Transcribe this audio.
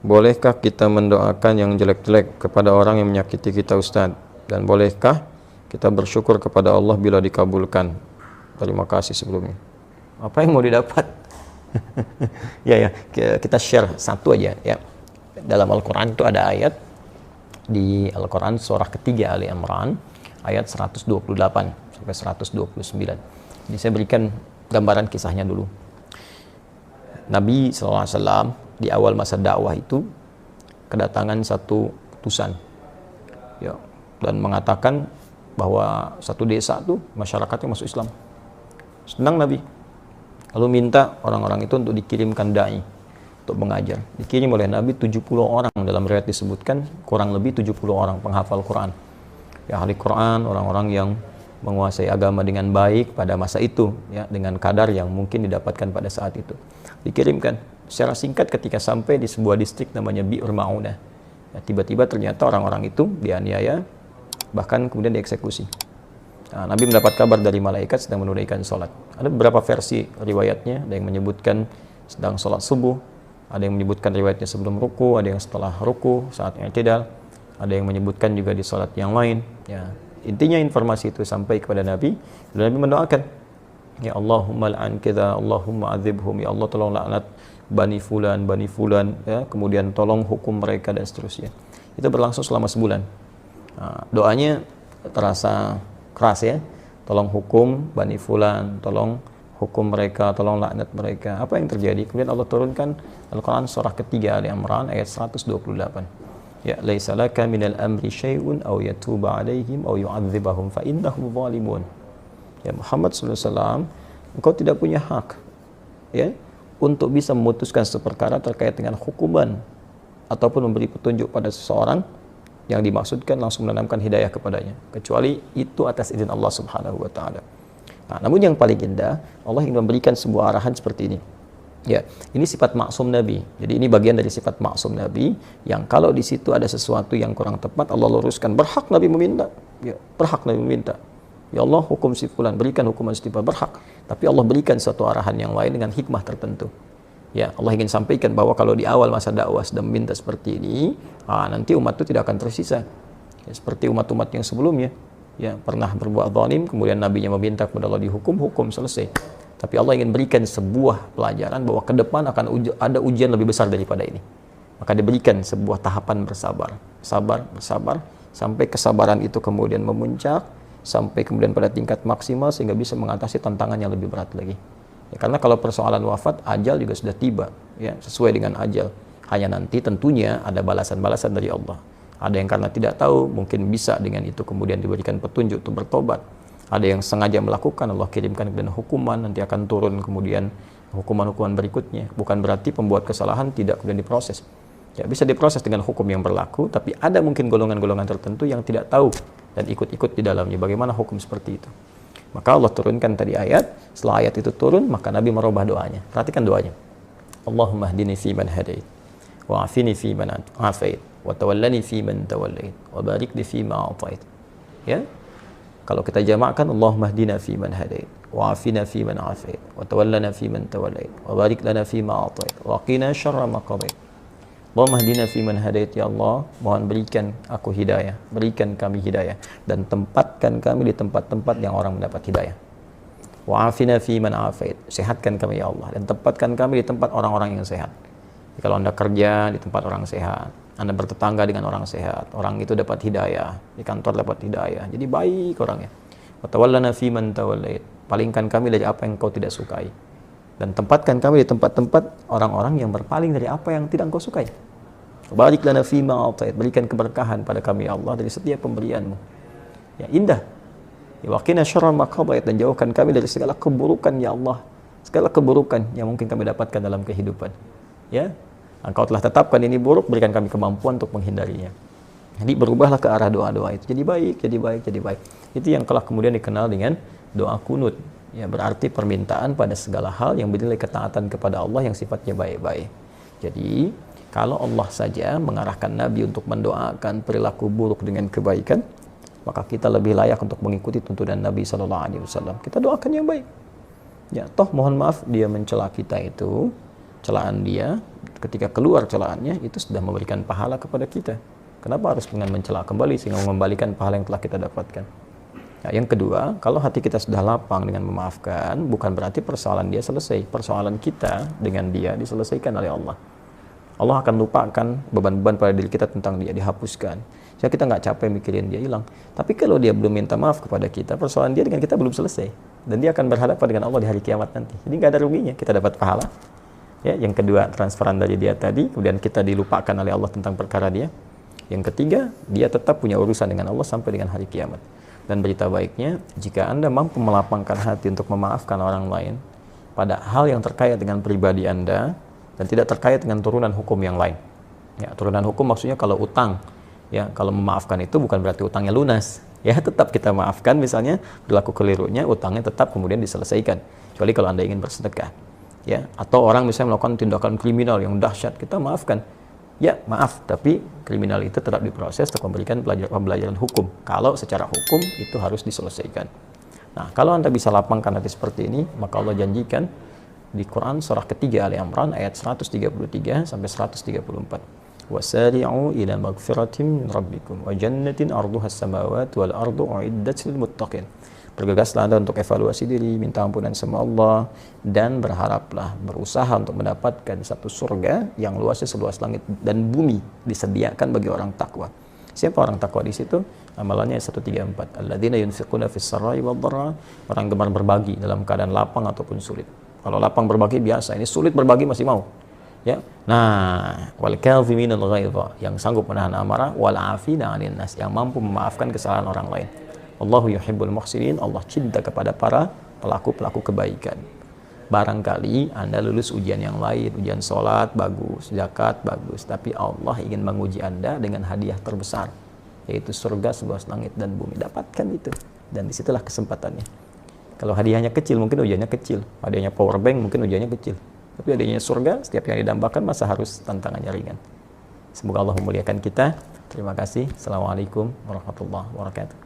bolehkah kita mendoakan yang jelek-jelek kepada orang yang menyakiti kita, Ustaz? Dan bolehkah kita bersyukur kepada Allah bila dikabulkan? Terima kasih sebelumnya. Apa yang mau didapat? Ya, kita share satu aja ya. Dalam Al-Quran itu ada ayat di Al-Quran surah ketiga Ali Imran ayat 128 sampai 129. Jadi saya berikan gambaran kisahnya dulu. Nabi SAW di awal masa dakwah itu kedatangan satu utusan ya, dan mengatakan bahwa satu desa tuh masyarakatnya masuk Islam. Senang Nabi, lalu minta orang-orang itu untuk dikirimkan dai untuk mengajar. Dikirim oleh Nabi 70 orang, dalam riwayat disebutkan kurang lebih 70 orang penghafal Quran ya, ahli Quran, orang-orang yang menguasai agama dengan baik pada masa itu ya, dengan kadar yang mungkin didapatkan pada saat itu. Dikirimkan secara singkat. Ketika sampai di sebuah distrik namanya Bi'r Ma'unah ya, tiba-tiba ternyata orang-orang itu dianiaya, bahkan kemudian dieksekusi. Nah, Nabi mendapat kabar dari malaikat sedang menunaikan sholat. Ada beberapa versi riwayatnya, ada yang menyebutkan sedang sholat subuh, ada yang menyebutkan riwayatnya sebelum ruku, ada yang setelah ruku saat i'tidal, ada yang menyebutkan juga di sholat yang lain ya. Intinya informasi itu sampai kepada Nabi, dan Nabi mendoakan, ya Allahumma la'an kita, Allahumma adzibhum, ya Allah tolong laknat Bani Fulan ya, kemudian tolong hukum mereka dan seterusnya. Itu berlangsung selama sebulan. Nah, doanya terasa keras ya, tolong hukum Bani Fulan, tolong hukum mereka, tolong laknat mereka. Apa yang terjadi? Kemudian Allah turunkan Al-Quran surah ketiga Ali Imran ayat 128. Ya laisa laka minal amri syai'un aw yatuba 'alaihim aw yu'adzibahum fa innahum zalimun. Ya Muhammad sallallahu alaihi wasallam, engkau tidak punya hak ya untuk bisa memutuskan suatu perkara terkait dengan hukuman ataupun memberi petunjuk pada seseorang yang dimaksudkan langsung menanamkan hidayah kepadanya, kecuali itu atas izin Allah Subhanahu wa taala. Nah, namun yang paling indah, Allah ingin memberikan sebuah arahan seperti ini. Ya, ini sifat maksum Nabi. Jadi ini bagian dari sifat maksum Nabi yang kalau di situ ada sesuatu yang kurang tepat, Allah luruskan. Berhak Nabi meminta. Ya, berhak Nabi meminta. Ya Allah, hukum si fulan, berikan hukuman si fulan, berhak. Tapi Allah berikan suatu arahan yang lain dengan hikmah tertentu. Ya, Allah ingin sampaikan bahwa kalau di awal masa dakwah sedang minta seperti ini, nanti umat itu tidak akan tersisa. Ya, seperti umat-umat yang sebelumnya. Ya, pernah berbuat zalim, kemudian nabinya meminta kepada Allah dihukum, hukum selesai. Tapi Allah ingin berikan sebuah pelajaran bahwa ke depan akan ada ujian lebih besar daripada ini. Maka diberikan sebuah tahapan bersabar, bersabar, sampai kesabaran itu kemudian memuncak, sampai kemudian pada tingkat maksimal sehingga bisa mengatasi tantangan yang lebih berat lagi. Ya, karena kalau persoalan wafat, ajal juga sudah tiba, ya, sesuai dengan ajal. Hanya nanti tentunya ada balasan-balasan dari Allah. Ada yang karena tidak tahu, mungkin bisa dengan itu kemudian diberikan petunjuk untuk bertobat. Ada yang sengaja melakukan, Allah kirimkan kemudian hukuman, nanti akan turun kemudian hukuman-hukuman berikutnya. Bukan berarti pembuat kesalahan tidak kemudian diproses. Ya, bisa diproses dengan hukum yang berlaku, tapi ada mungkin golongan-golongan tertentu yang tidak tahu dan ikut-ikut di dalamnya. Bagaimana hukum seperti itu? Maka Allah turunkan tadi ayat, setelah ayat itu turun, maka Nabi merubah doanya. Perhatikan doanya. Allahumma hdini fi man hadait, wa afini fi man afait, wa tawallani fi man tawallait, wa barik li fi ma atait. Ya. Kalau kita jamakkan, Allahumma hdina fi man hadait, wa afina fi man afait, wa tawallana fi man tawallait, wa barik lana fi ma atait, wa qina syarra ma qadait. Allahumma hdina fi man hadait, ya Allah, mohon berikan aku hidayah, berikan kami hidayah, dan tempatkan kami di tempat-tempat yang orang mendapat hidayah. Wa afina fi man afait, sehatkan kami ya Allah, dan tempatkan kami di tempat orang-orang yang sehat. Jadi, kalau Anda kerja di tempat orang sehat, Anda bertetangga dengan orang sehat, orang itu dapat hidayah, di kantor dapat hidayah, jadi baik orangnya. Wa tawallana fi man tawallait, palingkan kami dari apa yang Kau tidak sukai, dan tempatkan kami di tempat-tempat orang-orang yang berpaling dari apa yang tidak Engkau sukai. Barik lana fi ma atait, berikan keberkahan pada kami ya Allah dari setiap pemberian-Mu. Ya, indah. Ya, wa qina syarra ma qadait, dan jauhkan kami dari segala keburukan ya Allah, segala keburukan yang mungkin kami dapatkan dalam kehidupan. Ya, Engkau telah tetapkan ini buruk, berikan kami kemampuan untuk menghindarinya. Jadi berubahlah ke arah doa-doa itu. Jadi baik, jadi baik, jadi baik. Itu yang telah kemudian dikenal dengan doa kunut. Ya, berarti permintaan pada segala hal yang bernilai ketaatan kepada Allah yang sifatnya baik-baik. Jadi, kalau Allah saja mengarahkan Nabi untuk mendoakan perilaku buruk dengan kebaikan, maka kita lebih layak untuk mengikuti tuntunan Nabi SAW. Kita doakan yang baik. Ya, toh mohon maaf dia mencela kita itu, celaan dia ketika keluar celaannya itu sudah memberikan pahala kepada kita. Kenapa harus dengan mencela kembali sehingga mengembalikan pahala yang telah kita dapatkan? Nah, yang kedua, kalau hati kita sudah lapang dengan memaafkan, bukan berarti persoalan dia selesai. Persoalan kita dengan dia diselesaikan oleh Allah. Allah akan lupakan beban-beban pada diri kita tentang dia, dihapuskan. Jadi kita nggak capek mikirin dia hilang. Tapi kalau dia belum minta maaf kepada kita, persoalan dia dengan kita belum selesai. Dan dia akan berhadapan dengan Allah di hari kiamat nanti. Jadi nggak ada ruginya, kita dapat pahala. Ya, yang kedua, transferan dari dia tadi, kemudian kita dilupakan oleh Allah tentang perkara dia. Yang ketiga, dia tetap punya urusan dengan Allah sampai dengan hari kiamat. Dan berita baiknya, jika Anda mampu melapangkan hati untuk memaafkan orang lain pada hal yang terkait dengan pribadi Anda, dan tidak terkait dengan turunan hukum yang lain. Ya, turunan hukum maksudnya kalau utang, ya, kalau memaafkan itu bukan berarti utangnya lunas. Ya, tetap kita maafkan, misalnya berlaku kelirunya, utangnya tetap kemudian diselesaikan. Kecuali kalau Anda ingin bersedekah. Ya, atau orang misalnya melakukan tindakan kriminal yang dahsyat, kita maafkan. Ya, maaf, tapi kriminal itu tetap diproses untuk memberikan pembelajaran hukum. Kalau secara hukum itu harus diselesaikan. Nah, kalau Anda bisa lapangkan hati seperti ini, maka Allah janjikan di Quran surah ketiga Ali Imran ayat 133 sampai 134. Wasari'u ila maghfiratin min rabbikum wa jannatin 'arduha as-samawati wal ardu u'iddat lil muttaqin. Bergegaslah Anda untuk evaluasi diri, minta ampunan sama Allah, dan berharaplah, berusaha untuk mendapatkan satu surga yang luasnya seluas langit dan bumi, disediakan bagi orang takwa. Siapa orang takwa di situ? Amalannya 134. Alladzina yunfiquna fis sarai wad dharra, orang gemar berbagi dalam keadaan lapang ataupun sulit. Kalau lapang berbagi biasa, ini sulit berbagi masih mau. Ya. Nah, wal kadhiminal ghaidha, yang sanggup menahan amarah, wal 'afina 'anil nas, yang mampu memaafkan kesalahan orang lain. Allahu yuhibbul muhsinin, Allah cinta kepada para pelaku-pelaku kebaikan. Barangkali Anda lulus ujian yang lain, ujian sholat bagus, zakat bagus, tapi Allah ingin menguji Anda dengan hadiah terbesar, yaitu surga seluas langit dan bumi. Dapatkan itu, dan disitulah kesempatannya. Kalau hadiahnya kecil, mungkin ujiannya kecil. Hadiahnya power bank, mungkin ujiannya kecil. Tapi hadiahnya surga, setiap yang didambakan, masa harus tantangannya ringan. Semoga Allah memuliakan kita. Terima kasih. Assalamualaikum warahmatullahi wabarakatuh.